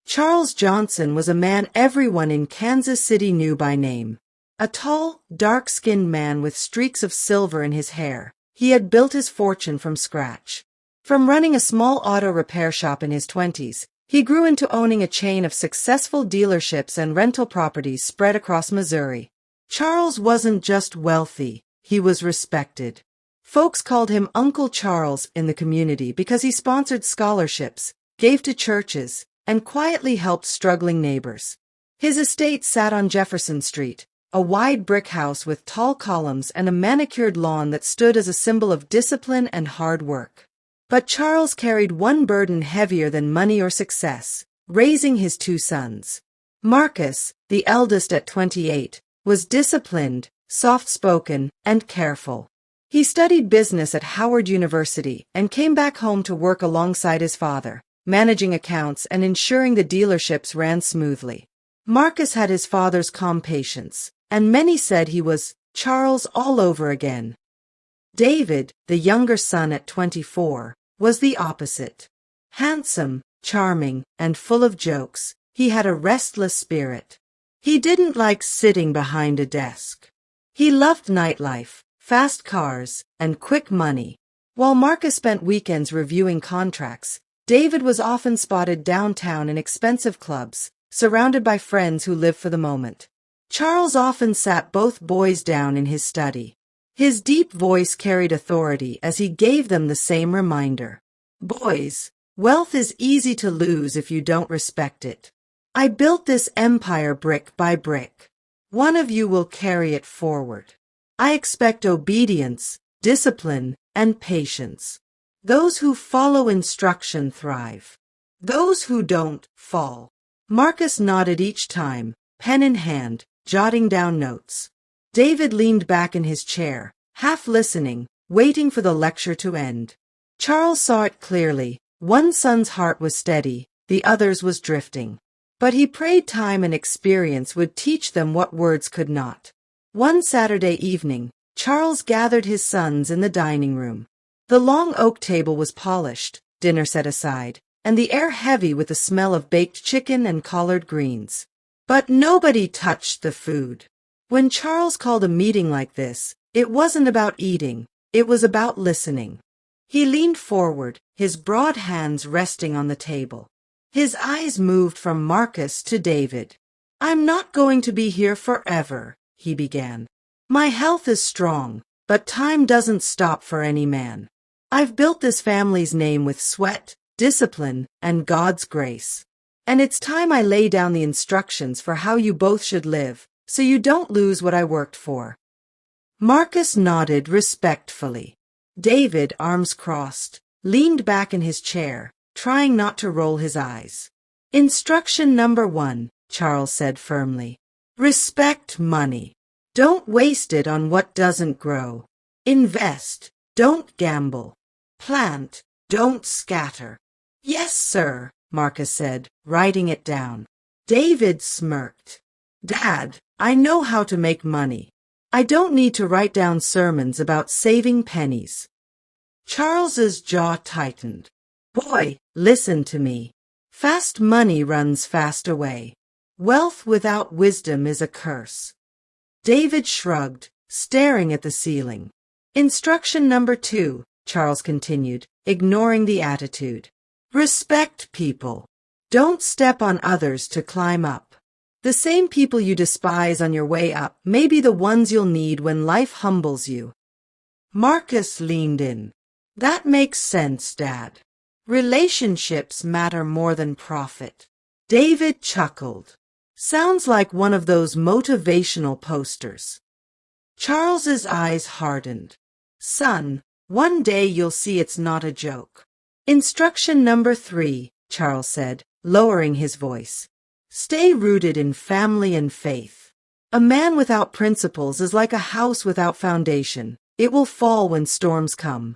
Charles Johnson was a man everyone in Kansas City knew by name. A tall, dark-skinned man with streaks of silver in his hair, he had built his fortune from scratch. From running a small auto repair shop in his 20s, he grew into owning a chain of successful dealerships and rental properties spread across Missouri. Charles wasn't just wealthy, he was respected. Folks called him Uncle Charles in the community because he sponsored scholarships, gave to churches, and quietly helped struggling neighbors. His estate sat on Jefferson Street, a wide brick house with tall columns and a manicured lawn that stood as a symbol of discipline and hard work. But Charles carried one burden heavier than money or success, raising his two sons. Marcus, the eldest at 28, was disciplined, soft-spoken, and careful. He studied business at Howard University and came back home to work alongside his father, managing accounts and ensuring the dealerships ran smoothly. Marcus had his father's calm patience, and many said he was Charles all over again. David, the younger son at 24, was the opposite. Handsome, charming, and full of jokes, he had a restless spirit. He didn't like sitting behind a desk. He loved nightlife, fast cars, and quick money. While Marcus spent weekends reviewing contracts, David was often spotted downtown in expensive clubs, surrounded by friends who lived for the moment. Charles often sat both boys down in his study. His deep voice carried authority as he gave them the same reminder. Boys, wealth is easy to lose if you don't respect it. I built this empire brick by brick. One of you will carry it forward. I expect obedience, discipline, and patience. Those who follow instruction thrive. Those who don't fall. Marcus nodded each time, pen in hand, jotting down notes. David leaned back in his chair, half listening, waiting for the lecture to end. Charles saw it clearly. One son's heart was steady, the other's was drifting. But he prayed time and experience would teach them what words could not. One Saturday evening, Charles gathered his sons in the dining room. The long oak table was polished, dinner set aside, and the air heavy with the smell of baked chicken and collard greens. But nobody touched the food. When Charles called a meeting like this, it wasn't about eating, it was about listening. He leaned forward, his broad hands resting on the table. His eyes moved from Marcus to David. I'm not going to be here forever, he began. My health is strong, but time doesn't stop for any man. I've built this family's name with sweat, discipline, and God's grace. And it's time I lay down the instructions for how you both should live, so you don't lose what I worked for. Marcus nodded respectfully. David, arms crossed, leaned back in his chair, trying not to roll his eyes. Instruction number 1, Charles said firmly. Respect money. Don't waste it on what doesn't grow. Invest. Don't gamble. Plant. Don't scatter. Yes, sir, Marcus said, writing it down. David smirked. Dad, I know how to make money. I don't need to write down sermons about saving pennies. Charles's jaw tightened. Boy, listen to me. Fast money runs fast away. Wealth without wisdom is a curse. David shrugged, staring at the ceiling. Instruction number 2, Charles continued, ignoring the attitude. Respect people. Don't step on others to climb up. The same people you despise on your way up may be the ones you'll need when life humbles you. Marcus leaned in. That makes sense, Dad. Relationships matter more than profit. David chuckled. Sounds like one of those motivational posters. Charles's eyes hardened. Son, one day you'll see it's not a joke. Instruction number 3, Charles said, lowering his voice. Stay rooted in family and faith. A man without principles is like a house without foundation. It will fall when storms come.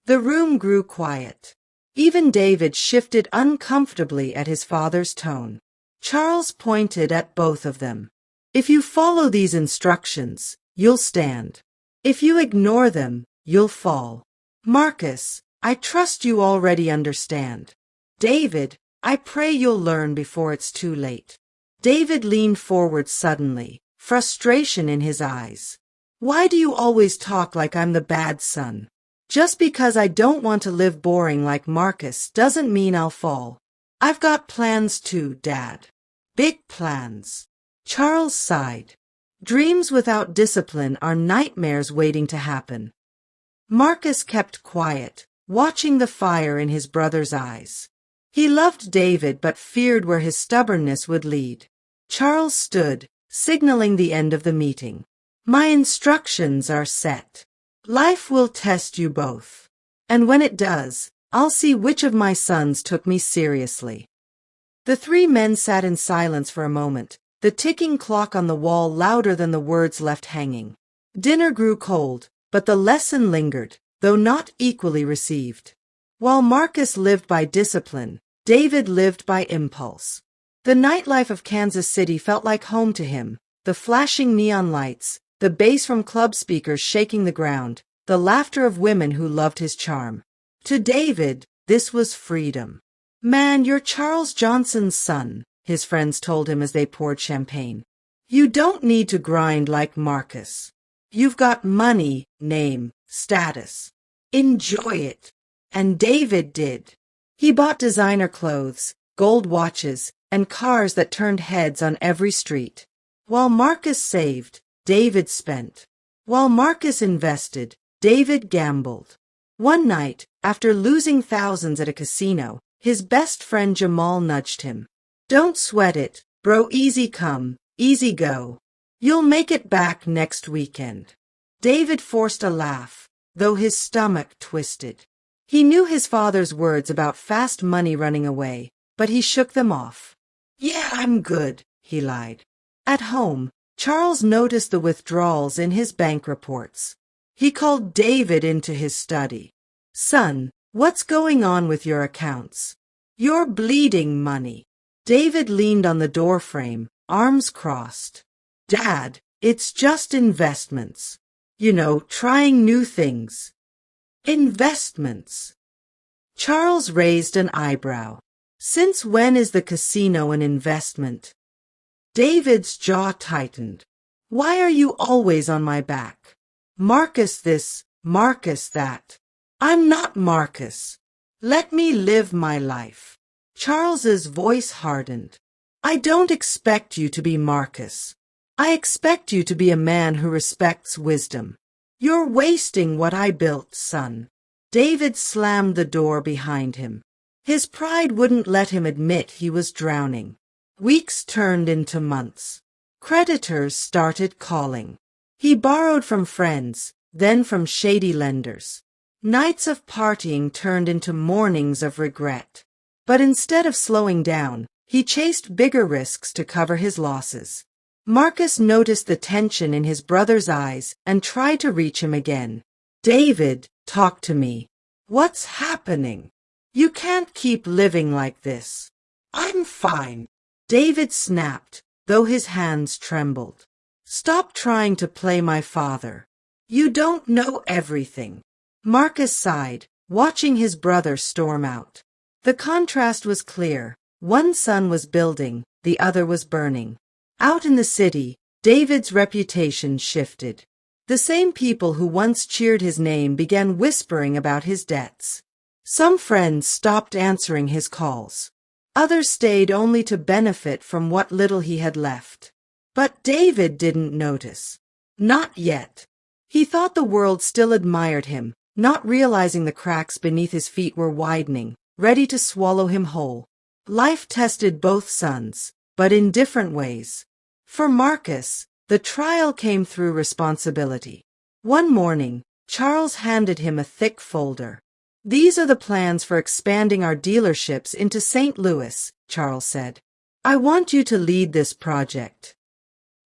The room grew quiet. Even David shifted uncomfortably at his father's tone. Charles pointed at both of them. If you follow these instructions, you'll stand. If you ignore them, you'll fall. Marcus, I trust you already understand. David, I pray you'll learn before it's too late. David leaned forward suddenly, frustration in his eyes. Why do you always talk like I'm the bad son? Just because I don't want to live boring like Marcus doesn't mean I'll fall. I've got plans too, Dad. Big plans. Charles sighed. Dreams without discipline are nightmares waiting to happen. Marcus kept quiet, watching the fire in his brother's eyes. He loved David but feared where his stubbornness would lead. Charles stood, signaling the end of the meeting. My instructions are set. Life will test you both. And when it does, I'll see which of my sons took me seriously. The three men sat in silence for a moment, the ticking clock on the wall louder than the words left hanging. Dinner grew cold, but the lesson lingered, though not equally received. While Marcus lived by discipline, David lived by impulse. The nightlife of Kansas City felt like home to him, the flashing neon lights, the bass from club speakers shaking the ground, the laughter of women who loved his charm. To David, this was freedom. Man, you're Charles Johnson's son, his friends told him as they poured champagne. You don't need to grind like Marcus. You've got money, name, status. Enjoy it. And David did. He bought designer clothes, gold watches, and cars that turned heads on every street. While Marcus saved, David spent. While Marcus invested, David gambled. One night, after losing thousands at a casino, his best friend Jamal nudged him. Don't sweat it, bro. Easy come, easy go. You'll make it back next weekend. David forced a laugh, though his stomach twisted. He knew his father's words about fast money running away, but he shook them off. Yeah, I'm good, he lied. At home, Charles noticed the withdrawals in his bank reports. He called David into his study. Son, what's going on with your accounts? You're bleeding money. David leaned on the doorframe, arms crossed. Dad, it's just investments. You know, trying new things. Investments. Charles raised an eyebrow. Since when is the casino an investment? David's jaw tightened. Why are you always on my back? Marcus this, Marcus that. I'm not Marcus. Let me live my life. Charles's voice hardened. I don't expect you to be Marcus. I expect you to be a man who respects wisdom. You're wasting what I built, son. David slammed the door behind him. His pride wouldn't let him admit he was drowning. Weeks turned into months. Creditors started calling. He borrowed from friends, then from shady lenders. Nights of partying turned into mornings of regret. But instead of slowing down, he chased bigger risks to cover his losses. Marcus noticed the tension in his brother's eyes and tried to reach him again. David, talk to me. What's happening? You can't keep living like this. I'm fine. David snapped, though his hands trembled. Stop trying to play my father. You don't know everything. Marcus sighed, watching his brother storm out. The contrast was clear. One son was building, the other was burning. Out in the city, David's reputation shifted. The same people who once cheered his name began whispering about his debts. Some friends stopped answering his calls. Others stayed only to benefit from what little he had left. But David didn't notice. Not yet. He thought the world still admired him, not realizing the cracks beneath his feet were widening, ready to swallow him whole. Life tested both sons, but in different ways. For Marcus, the trial came through responsibility. One morning, Charles handed him a thick folder. These are the plans for expanding our dealerships into St. Louis, Charles said. I want you to lead this project.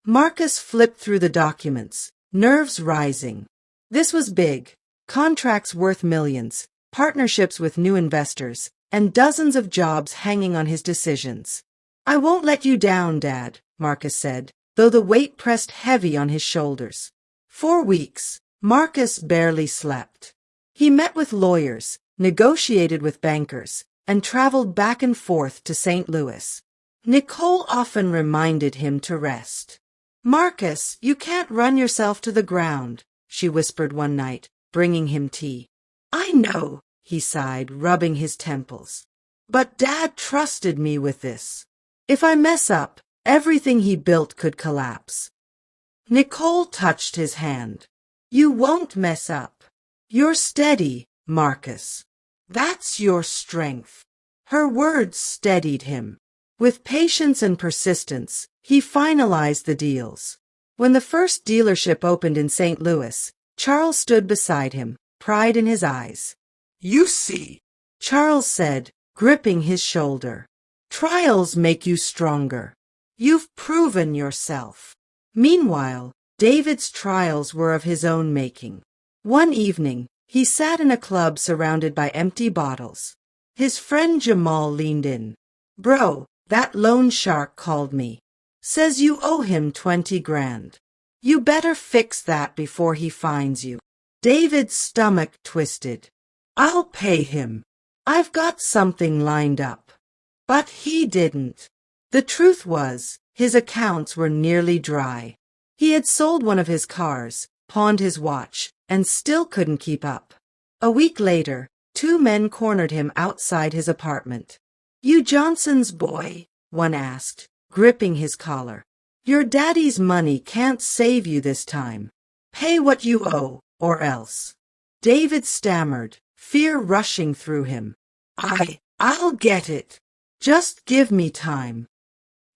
Marcus flipped through the documents, nerves rising. This was big. Contracts worth millions, partnerships with new investors, and dozens of jobs hanging on his decisions. I won't let you down, Dad, Marcus said, though the weight pressed heavy on his shoulders. 4 weeks, Marcus barely slept. He met with lawyers, negotiated with bankers, and traveled back and forth to St. Louis. Nicole often reminded him to rest. "Marcus, you can't run yourself to the ground," she whispered one night, bringing him tea. "I know," he sighed, rubbing his temples. "But Dad trusted me with this. If I mess up, everything he built could collapse." Nicole touched his hand. "You won't mess up. You're steady, Marcus. That's your strength." Her words steadied him. With patience and persistence, he finalized the deals. When the first dealership opened in St. Louis, Charles stood beside him, pride in his eyes. "You see," Charles said, gripping his shoulder. "Trials make you stronger. You've proven yourself." Meanwhile, David's trials were of his own making. One evening, he sat in a club surrounded by empty bottles. His friend Jamal leaned in. "Bro, that loan shark called me. Says you owe him 20 grand. You better fix that before he finds you." David's stomach twisted. "I'll pay him. I've got something lined up." But he didn't. The truth was, his accounts were nearly dry. He had sold one of his cars, pawned his watch, and still couldn't keep up. A week later, 2 men cornered him outside his apartment. "You Johnson's boy?" one asked, gripping his collar. "Your daddy's money can't save you this time. Pay what you owe, or else." David stammered, fear rushing through him. I'll get it. Just give me time."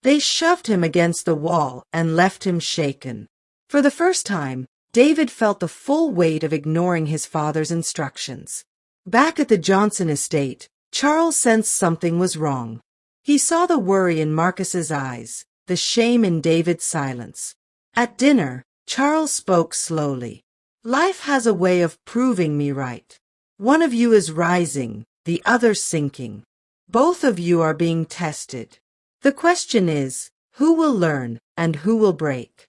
They shoved him against the wall and left him shaken. For the first time, David felt the full weight of ignoring his father's instructions. Back at the Johnson estate, Charles sensed something was wrong. He saw the worry in Marcus's eyes, the shame in David's silence. At dinner, Charles spoke slowly. "Life has a way of proving me right. One of you is rising, the other sinking. Both of you are being tested. The question is, who will learn and who will break?"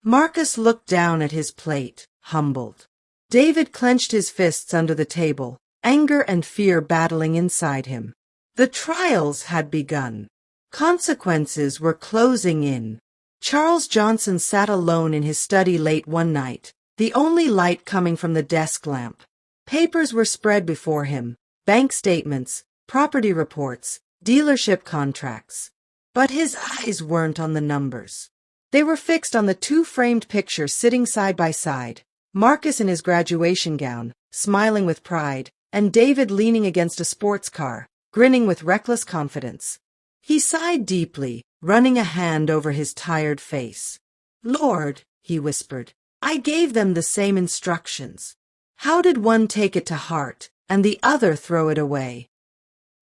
Marcus looked down at his plate, humbled. David clenched his fists under the table, anger and fear battling inside him. The trials had begun. Consequences were closing in. Charles Johnson sat alone in his study late one night, the only light coming from the desk lamp. Papers were spread before him, bank statements, property reports, dealership contracts. But his eyes weren't on the numbers. They were fixed on the 2 framed pictures sitting side by side, Marcus in his graduation gown, smiling with pride, and David leaning against a sports car, grinning with reckless confidence. He sighed deeply, running a hand over his tired face. "Lord," he whispered, "I gave them the same instructions. How did one take it to heart, and the other throw it away?"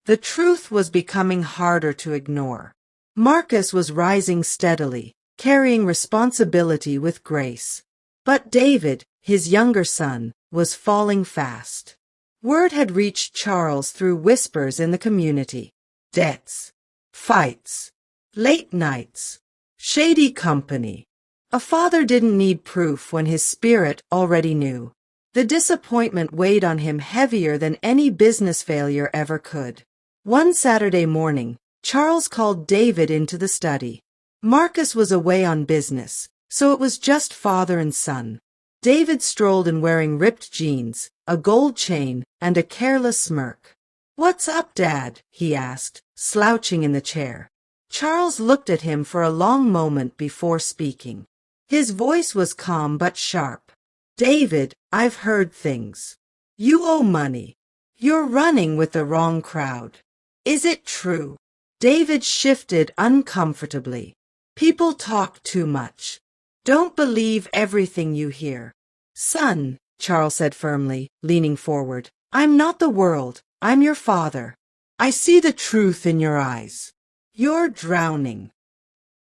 The truth was becoming harder to ignore. Marcus was rising steadily, carrying responsibility with grace. But David, his younger son, was falling fast. Word had reached Charles through whispers in the community. Debts, fights, late nights, shady company. A father didn't need proof when his spirit already knew. The disappointment weighed on him heavier than any business failure ever could. One Saturday morning, Charles called David into the study. Marcus was away on business, so it was just father and son. David strolled in wearing ripped jeans, a gold chain, and a careless smirk. "What's up, Dad?" he asked, slouching in the chair. Charles looked at him for a long moment before speaking. His voice was calm but sharp. "David, I've heard things. You owe money. You're running with the wrong crowd. Is it true?" David shifted uncomfortably. "People talk too much. Don't believe everything you hear." "Son," Charles said firmly, leaning forward, "I'm not the world. I'm your father. I see the truth in your eyes. You're drowning."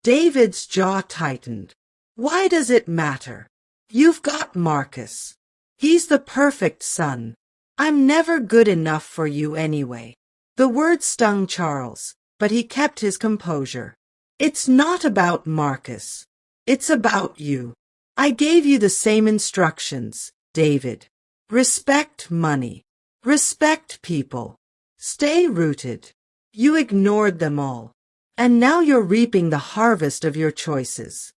David's jaw tightened. "Why does it matter? You've got Marcus. He's the perfect son. I'm never good enough for you anyway." The words stung Charles, but he kept his composure. "It's not about Marcus. It's about you. I gave you the same instructions, David. Respect money. Respect people. Stay rooted. You ignored them all. And now you're reaping the harvest of your choices.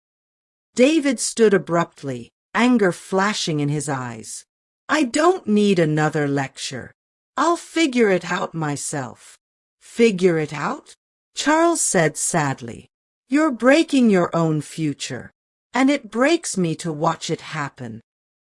David stood abruptly, anger flashing in his eyes. I don't need another lecture. I'll figure it out myself. Figure it out? Charles said sadly. You're breaking your own future. And it breaks me to watch it happen.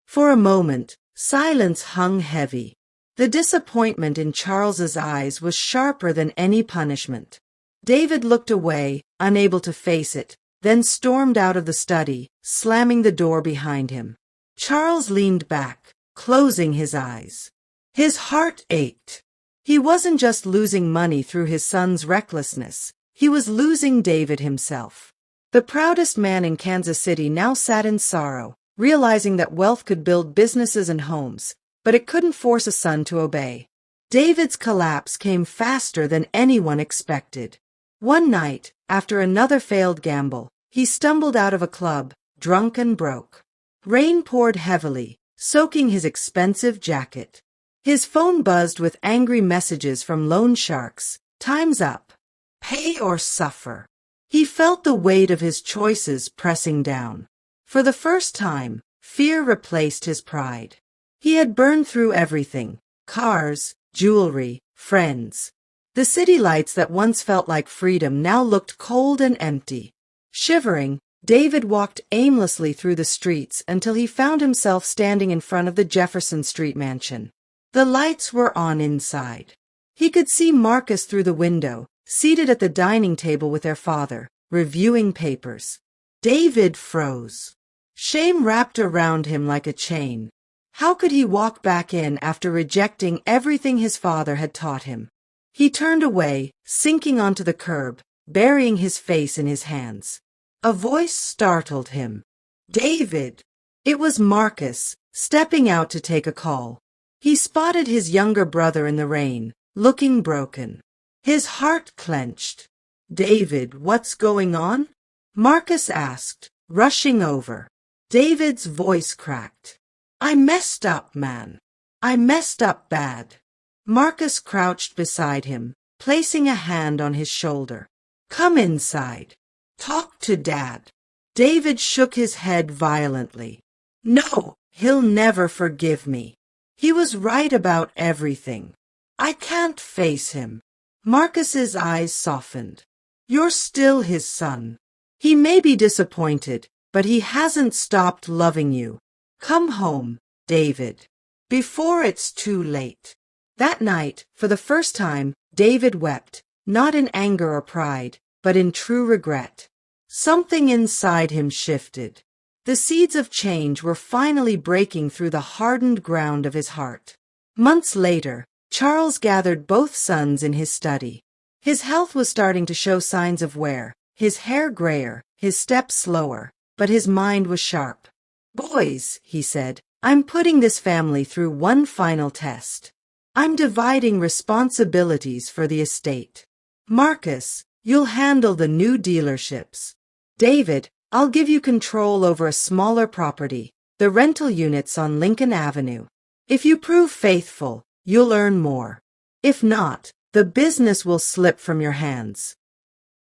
For a moment, silence hung heavy. The disappointment in Charles's eyes was sharper than any punishment. David looked away, unable to face it, then stormed out of the study, slamming the door behind him. Charles leaned back, closing his eyes. His heart ached. He wasn't just losing money through his son's recklessness. He was losing David himself. The proudest man in Kansas City now sat in sorrow, realizing that wealth could build businesses and homes, but it couldn't force a son to obey. David's collapse came faster than anyone expected. One night, after another failed gamble, he stumbled out of a club, drunk and broke. Rain poured heavily, soaking his expensive jacket. His phone buzzed with angry messages from loan sharks. Time's up. Pay or suffer. He felt the weight of his choices pressing down. For the first time, fear replaced his pride. He had burned through everything: cars, jewelry, friends. The city lights that once felt like freedom now looked cold and empty. Shivering, David walked aimlessly through the streets until he found himself standing in front of the Jefferson Street mansion. The lights were on inside. He could see Marcus through the window, seated at the dining table with their father, reviewing papers. David froze. Shame wrapped around him like a chain. How could he walk back in after rejecting everything his father had taught him? He turned away, sinking onto the curb, burying his face in his hands. A voice startled him. David! It was Marcus, stepping out to take a call. He spotted his younger brother in the rain, looking broken. His heart clenched. David, what's going on? Marcus asked, rushing over. David's voice cracked. I messed up, man. I messed up bad. Marcus crouched beside him, placing a hand on his shoulder. Come inside. Talk to Dad. David shook his head violently. No, he'll never forgive me. He was right about everything. I can't face him. Marcus's eyes softened. You're still his son. He may be disappointed, but he hasn't stopped loving you. Come home, David, before it's too late. That night, for the first time, David wept, not in anger or pride, but in true regret. Something inside him shifted. The seeds of change were finally breaking through the hardened ground of his heart. Months later, Charles gathered both sons in his study. His health was starting to show signs of wear, his hair grayer, his steps slower, but his mind was sharp. Boys, he said, I'm putting this family through one final test. I'm dividing responsibilities for the estate. Marcus, you'll handle the new dealerships. David, I'll give you control over a smaller property, the rental units on Lincoln Avenue. If you prove faithful, you'll earn more. If not, the business will slip from your hands.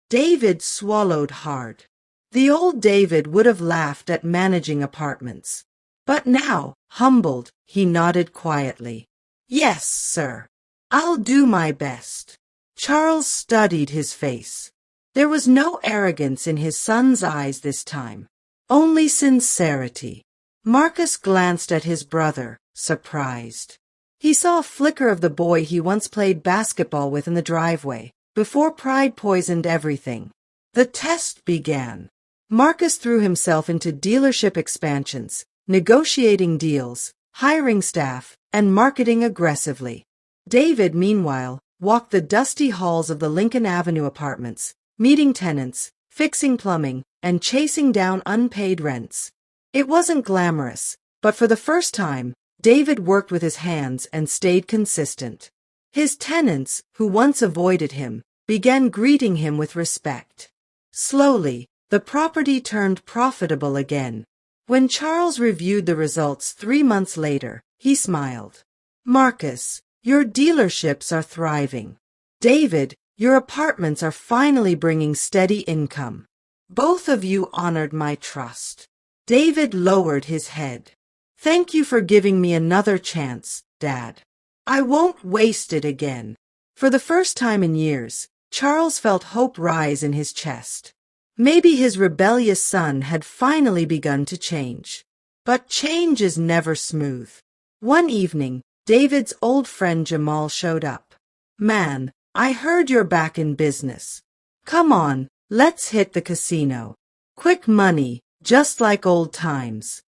David swallowed hard. The old David would have laughed at managing apartments. But now, humbled, he nodded quietly. Yes, sir. I'll do my best. Charles studied his face. There was no arrogance in his son's eyes this time, only sincerity. Marcus glanced at his brother, surprised. He saw a flicker of the boy he once played basketball with in the driveway, before pride poisoned everything. The test began. Marcus threw himself into dealership expansions, negotiating deals, hiring staff, and marketing aggressively. David, meanwhile, walked the dusty halls of the Lincoln Avenue apartments, meeting tenants, fixing plumbing, and chasing down unpaid rents. It wasn't glamorous, but for the first time, David worked with his hands and stayed consistent. His tenants, who once avoided him, began greeting him with respect. Slowly, the property turned profitable again. When Charles reviewed the results 3 months later, he smiled. Marcus, Your dealerships are thriving. David, your apartments are finally bringing steady income. Both of you honored my trust. David lowered his head. Thank you for giving me another chance, Dad. I won't waste it again. For the first time in years, Charles felt hope rise in his chest. Maybe his rebellious son had finally begun to change. But change is never smooth. One evening, David's old friend Jamal showed up. Man, I heard you're back in business. Come on, let's hit the casino. Quick money, just like old times.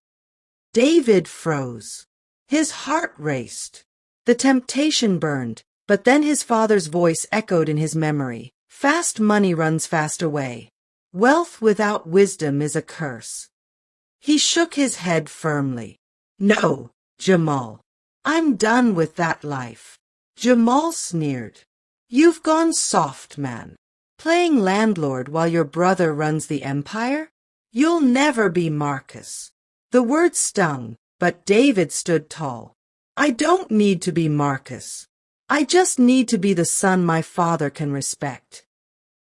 David froze. His heart raced. The temptation burned, but then his father's voice echoed in his memory. Fast money runs fast away. Wealth without wisdom is a curse. He shook his head firmly. No, Jamal. I'm done with that life. Jamal sneered. You've gone soft, man. Playing landlord while your brother runs the empire? You'll never be Marcus. The word stung, but David stood tall. I don't need to be Marcus. I just need to be the son my father can respect.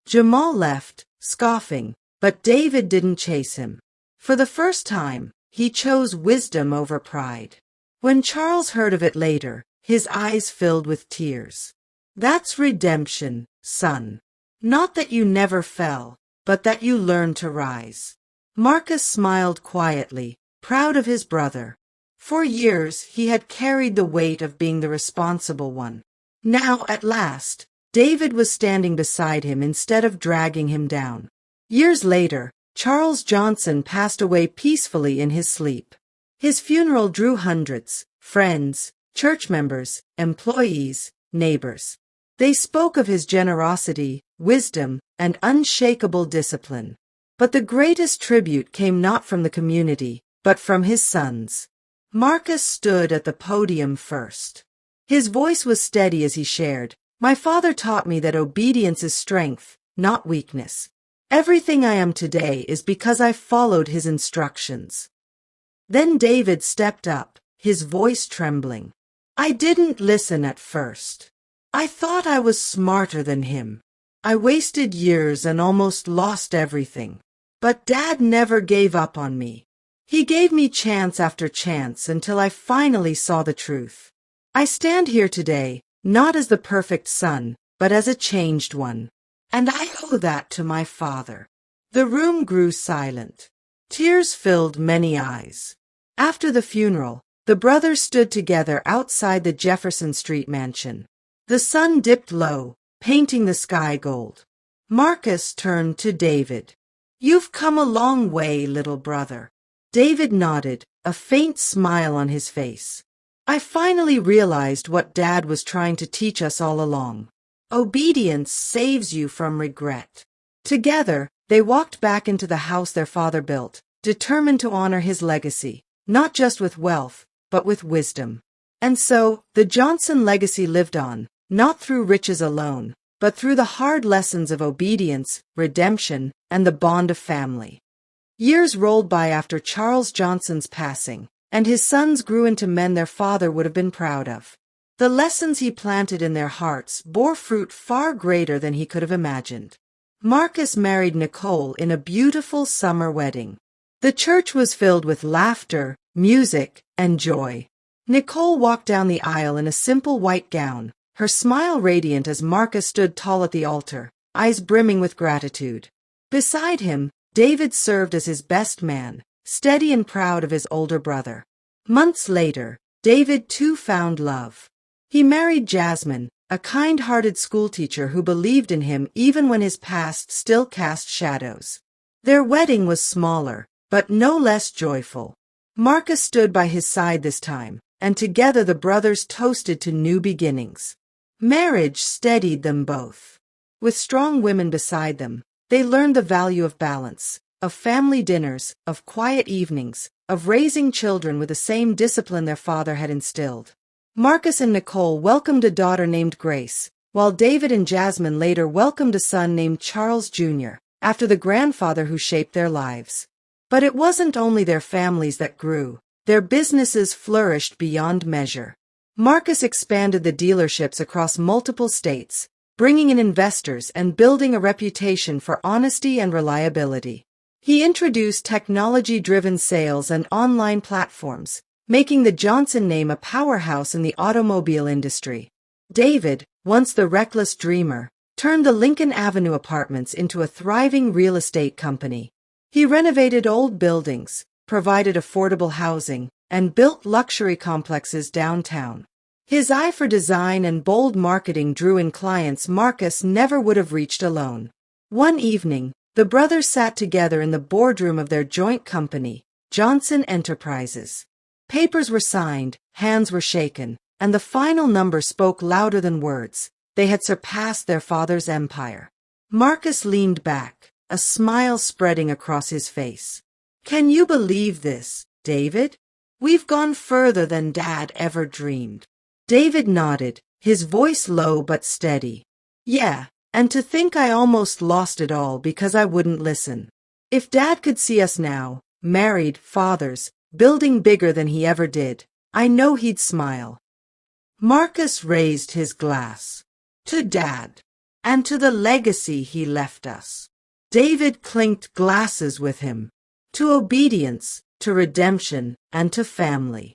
Jamal left, scoffing, but David didn't chase him. For the first time, he chose wisdom over pride. When Charles heard of it later, his eyes filled with tears. That's redemption, son. Not that you never fell, but that you learned to rise. Marcus smiled quietly, proud of his brother. For years, he had carried the weight of being the responsible one. Now, at last, David was standing beside him instead of dragging him down. Years later, Charles Johnson passed away peacefully in his sleep. His funeral drew hundreds, friends, church members, employees, neighbors. They spoke of his generosity, wisdom, and unshakable discipline. But the greatest tribute came not from the community, but from his sons. Marcus stood at the podium first. His voice was steady as he shared, "My father taught me that obedience is strength, not weakness. Everything I am today is because I followed his instructions." Then David stepped up, his voice trembling. "I didn't listen at first. I thought I was smarter than him. I wasted years and almost lost everything. But Dad never gave up on me. He gave me chance after chance until I finally saw the truth. I stand here today, not as the perfect son, but as a changed one. And I owe that to my father." The room grew silent. Tears filled many eyes. After the funeral, the brothers stood together outside the Jefferson Street mansion. The sun dipped low, painting the sky gold. Marcus turned to David. "You've come a long way, little brother." David nodded, a faint smile on his face. "I finally realized what Dad was trying to teach us all along. Obedience saves you from regret." Together, they walked back into the house their father built, determined to honor his legacy, not just with wealth, but with wisdom. And so, the Johnson legacy lived on, not through riches alone, but through the hard lessons of obedience, redemption, and the bond of family. Years rolled by after Charles Johnson's passing, and his sons grew into men their father would have been proud of. The lessons he planted in their hearts bore fruit far greater than he could have imagined. Marcus married Nicole in a beautiful summer wedding. The church was filled with laughter, music, and joy. Nicole walked down the aisle in a simple white gown, her smile radiant as Marcus stood tall at the altar, eyes brimming with gratitude. Beside him, David served as his best man, steady and proud of his older brother. Months later, David too found love. He married Jasmine, a kind-hearted schoolteacher who believed in him even when his past still cast shadows. Their wedding was smaller, but no less joyful. Marcus stood by his side this time, and together the brothers toasted to new beginnings. Marriage steadied them both. With strong women beside them, they learned the value of balance, of family dinners, of quiet evenings, of raising children with the same discipline their father had instilled. Marcus and Nicole welcomed a daughter named Grace, while David and Jasmine later welcomed a son named Charles Jr., after the grandfather who shaped their lives. But it wasn't only their families that grew. Their businesses flourished beyond measure. Marcus expanded the dealerships across multiple states, bringing in investors and building a reputation for honesty and reliability. He introduced technology-driven sales and online platforms, making the Johnson name a powerhouse in the automobile industry. David, once the reckless dreamer, turned the Lincoln Avenue Apartments into a thriving real estate company. He renovated old buildings, provided affordable housing, and built luxury complexes downtown. His eye for design and bold marketing drew in clients Marcus never would have reached alone. One evening, the brothers sat together in the boardroom of their joint company, Johnson Enterprises. Papers were signed, hands were shaken, and the final number spoke louder than words. They had surpassed their father's empire. Marcus leaned back, a smile spreading across his face. "Can you believe this, David? We've gone further than Dad ever dreamed." David nodded, his voice low but steady. "Yeah, and to think I almost lost it all because I wouldn't listen. If Dad could see us now, married, fathers, building bigger than he ever did, I know he'd smile." Marcus raised his glass. "To Dad, and to the legacy he left us." David clinked glasses with him. "To obedience, to redemption, and to family."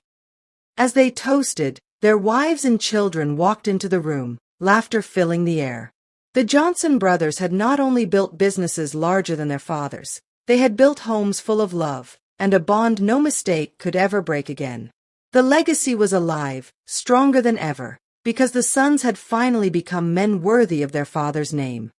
As they toasted, their wives and children walked into the room, laughter filling the air. The Johnson brothers had not only built businesses larger than their fathers, they had built homes full of love, and a bond no mistake could ever break again. The legacy was alive, stronger than ever, because the sons had finally become men worthy of their father's name.